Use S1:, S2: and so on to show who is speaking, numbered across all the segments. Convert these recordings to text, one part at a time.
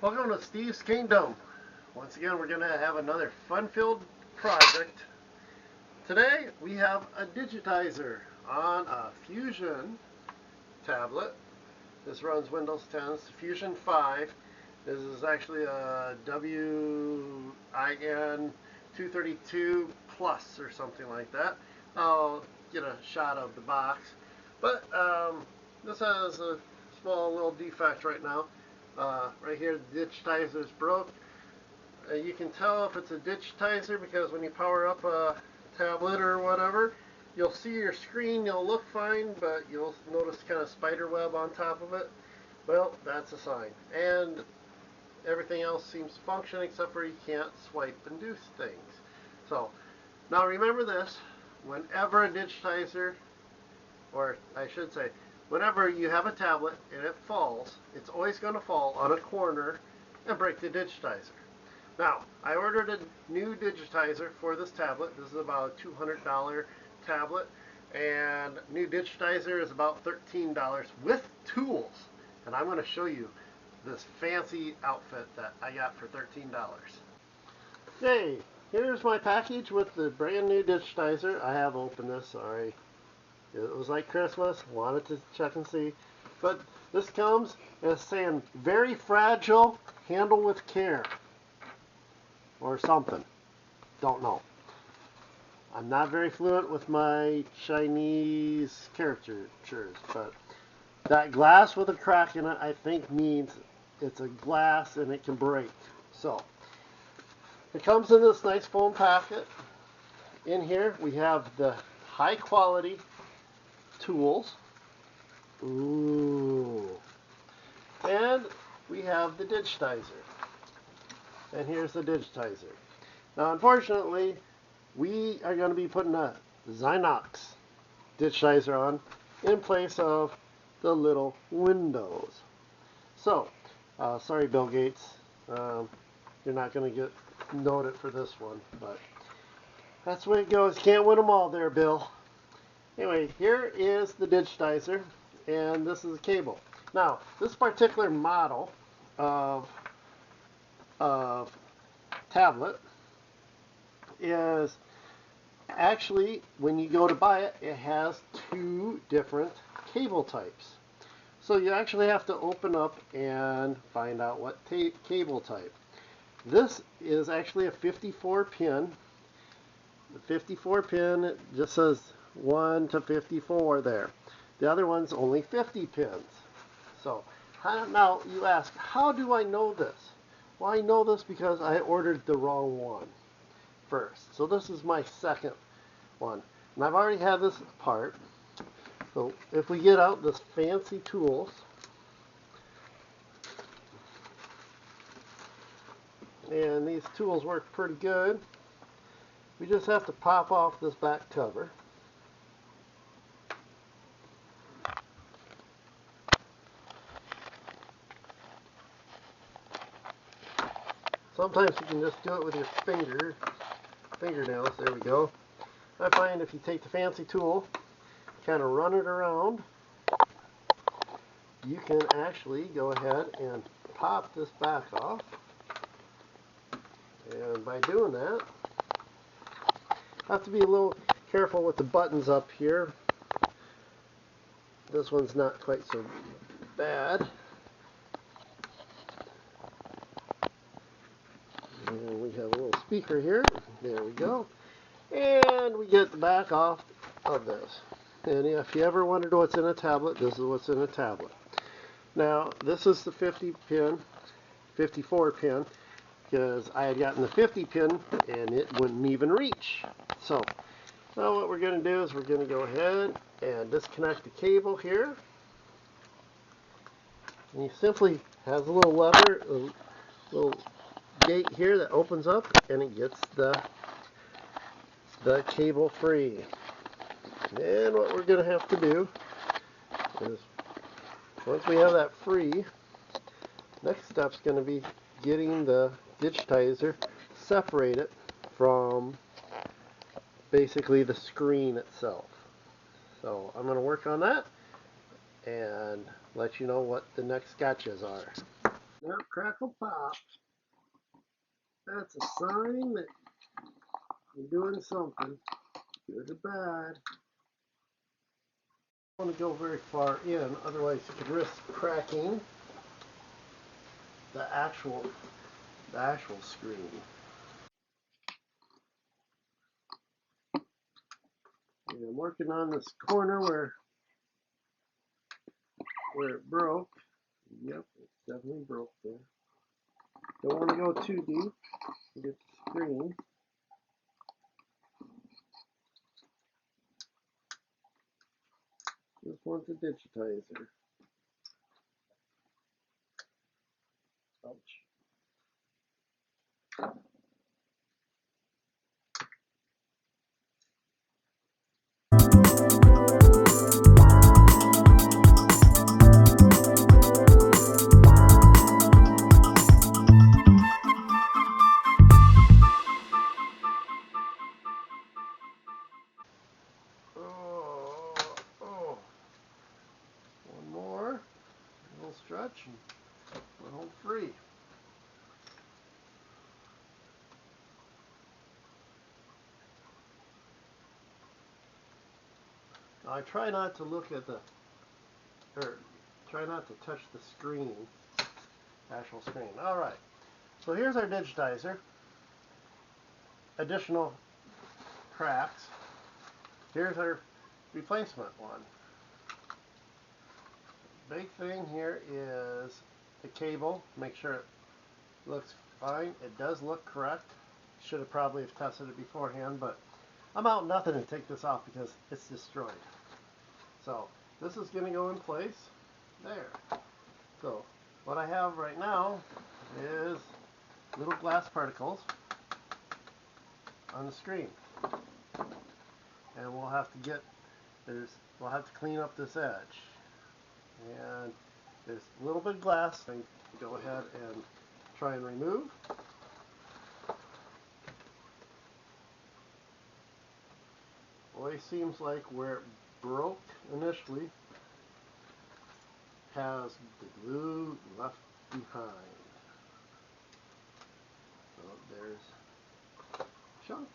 S1: Welcome to Steve's Kingdom. Once again, we're going to have another fun-filled project. Today, we have a digitizer on a Fusion tablet. This runs Windows 10. It's Fusion 5. This is actually a WIN 232 Plus or something like that. I'll get a shot of the box. But this has a small little defect right now. Right here, the digitizer is broke. You can tell if it's a digitizer because when you power up a tablet or whatever, you'll see your screen, you'll look fine, but you'll notice kind of spider web on top of it. Well, that's a sign. And everything else seems to function except for you can't swipe and do things. So, now remember this, whenever a digitizer, or I should say, whenever you have a tablet and it falls, it's always going to fall on a corner and break the digitizer. Now, I ordered a new digitizer for this tablet. This is about a $200 tablet, and new digitizer is about $13 with tools. And I'm going to show you this fancy outfit that I got for $13. Okay, here's my package with the brand new digitizer. I have opened this, sorry. It was like Christmas, wanted to check and see. But this comes as saying, very fragile, handle with care. Or something. Don't know. I'm not very fluent with my Chinese characters, but that glass with a crack in it, I think means it's a glass and it can break. So, it comes in this nice foam packet. In here, we have the high quality tools. Ooh. And we have the digitizer. And here's the digitizer. Now, unfortunately, we are going to be putting a Xinox digitizer on in place of the little Windows. So, sorry, Bill Gates. You're not going to get noted for this one, but that's the way it goes. Can't win them all there, Bill. Anyway, here is the digitizer, and this is the cable. Now, this particular model of tablet is actually, when you go to buy it, it has two different cable types. So you actually have to open up and find out what cable type. This is actually a 54 pin. The 54 pin, it just says 1 to 54 there. The other one's only 50 pins. So now you ask, how do I know this? Well, I know this because I ordered the wrong one first. So this is my second one. And I've already had this apart. So if we get out this fancy tools, and these tools work pretty good, we just have to pop off this back cover. Sometimes you can just do it with your fingernails. There we go. I find if you take the fancy tool, kind of run it around, you can actually go ahead and pop this back off. And by doing that, I have to be a little careful with the buttons up here. This one's not quite so bad. And we have a little speaker here. There we go. And we get the back off of this. And if you ever wondered what's in a tablet, this is what's in a tablet. Now, this is the 54 pin, because I had gotten the 50 pin and it wouldn't even reach. So, now what we're going to do is we're going to go ahead and disconnect the cable here. And you simply have a little lever, a little gate here that opens up, and it gets the cable free. And what we're going to have to do is, once we have that free, next step's going to be getting the digitizer separated from basically the screen itself. So I'm going to work on that and let you know what the next sketches are. Now crackle pop. That's a sign that you're doing something, good or bad. Don't want to go very far in, otherwise you could risk cracking the actual screen. And I'm working on this corner where it broke. Yep, it's definitely broke there. Don't want to go too deep to get the screen. Just want the digitizer. Ouch. Oh, oh. One more. A little stretch and we're home free. Now I try not to look at try not to touch the screen, actual screen. All right, so here's our digitizer. Additional cracks. Here's our replacement one. Big thing here is the cable. Make sure it looks fine. It does look correct. Should have probably have tested it beforehand, but I'm out nothing to take this off because it's destroyed. So this is going to go in place there. So what I have right now is little glass particles on the screen, and we'll have to clean up this edge. And there's a little bit of glass. I go ahead and try and remove. Always seems like where it broke initially has the glue left behind. So there's a chunk.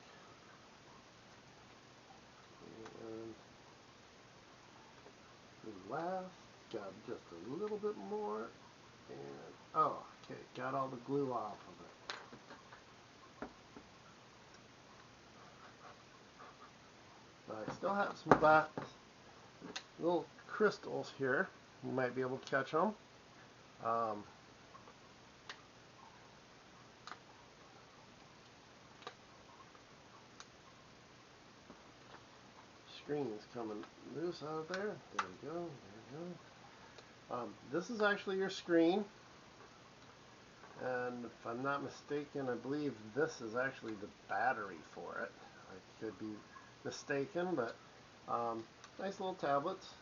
S1: And the last, got just a little bit more. And, oh, okay, got all the glue off of it. But I still have some black little crystals here. You might be able to catch them. Screen's coming loose out of there. There we go. There we go. This is actually your screen. And if I'm not mistaken, I believe this is actually the battery for it. I could be mistaken, but nice little tablets.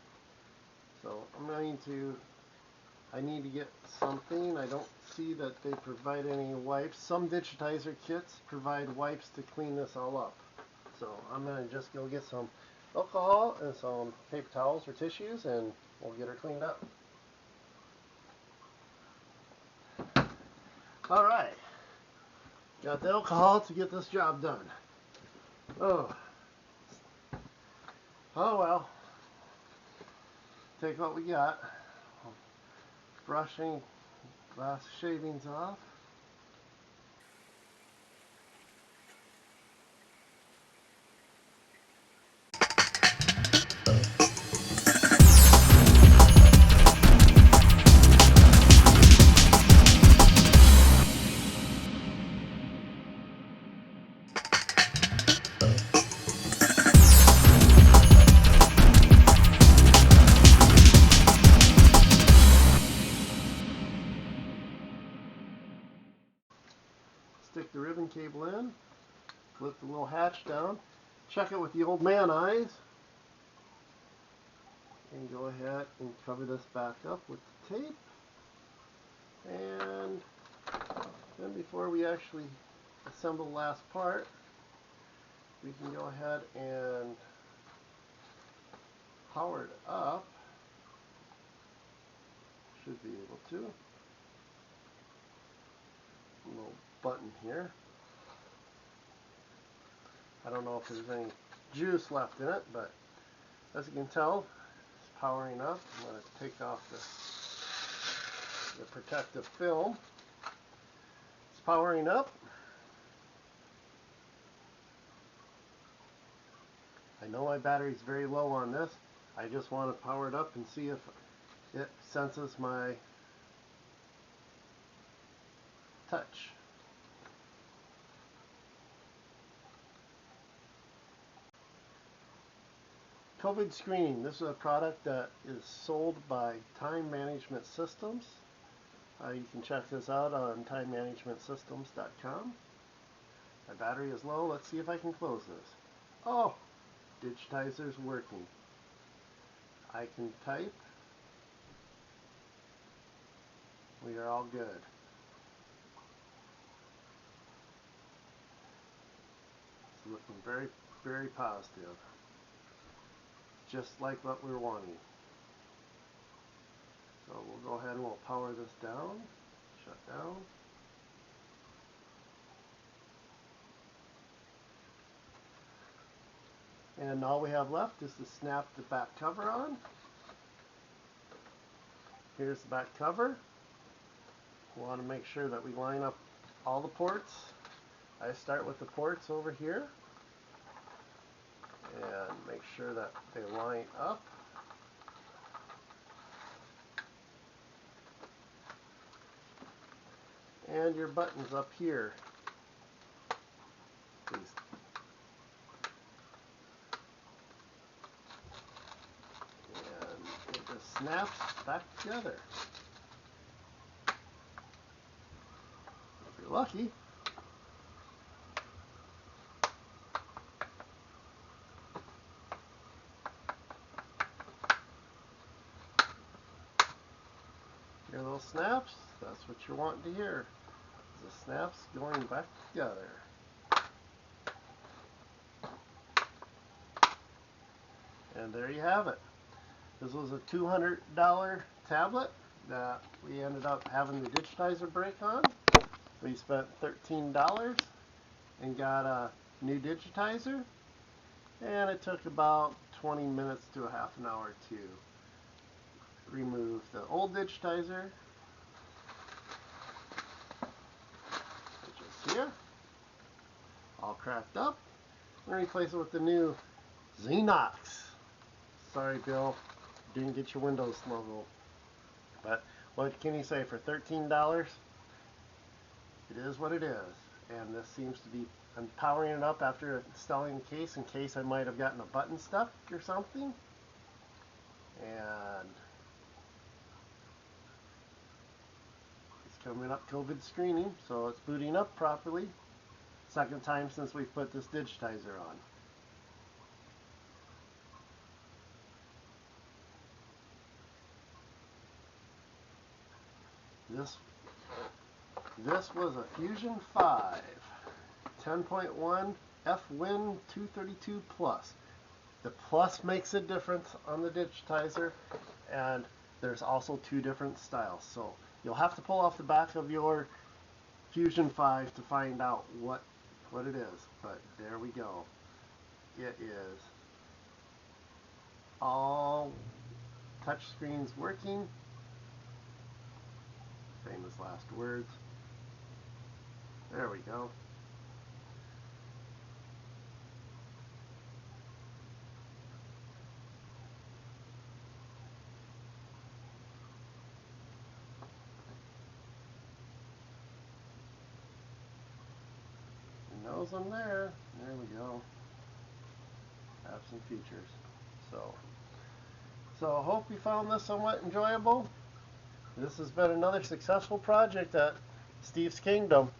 S1: So I need to get something. I don't see that they provide any wipes. Some digitizer kits provide wipes to clean this all up. So I'm going to just go get some alcohol and some paper towels or tissues, and we'll get her cleaned up. All right. Got the alcohol to get this job done. Oh well. Take what we got. Brushing glass shavings off. Stick the ribbon cable in. Flip the little hatch down. Check it with the old man eyes. And go ahead and cover this back up with the tape. And then before we actually assemble the last part, we can go ahead and power it up. Should be able to. button here. I don't know if there's any juice left in it, but as you can tell, it's powering up. I'm going to take off the protective film. It's powering up. I know my battery's very low on this. I just want to power it up and see if it senses my touch. COVID screening. This is a product that is sold by Time Management Systems. You can check this out on timemanagementsystems.com. My battery is low. Let's see if I can close this. Oh, digitizer's working. I can type. We are all good. It's looking very, very positive. Just like what we're wanting. So we'll go ahead and we'll power this down. Shut down. And all we have left is to snap the back cover on. Here's the back cover. We want to make sure that we line up all the ports. I start with the ports over here and make sure that they line up. And your buttons up here. Please. And it just snaps back together. If you're lucky. Hear those snaps? That's what you're wanting to hear. The snaps going back together. And there you have it. This was a $200 tablet that we ended up having the digitizer break on. We spent $13 and got a new digitizer, and it took about 20 minutes to a half an hour to remove the old digitizer, which is here, all cracked up, and replace it with the new Xenox. Sorry, Bill, didn't get your Windows logo. But what can you say, for $13? It is what it is. And this seems to be, I'm powering it up after installing the case in case I might have gotten a button stuck or something. And it's coming up COVID screening, so it's booting up properly. Second time since we've put this digitizer on. This was a Fusion 5 10.1 FWin 232 Plus. The Plus makes a difference on the digitizer, and there's also two different styles. So you'll have to pull off the back of your Fusion 5 to find out what it is. But there we go. It is all touch screens working. Famous last words. There we go. He knows I'm there. There we go. Have some features. So I hope you found this somewhat enjoyable. This has been another successful project at Steve's Kingdom.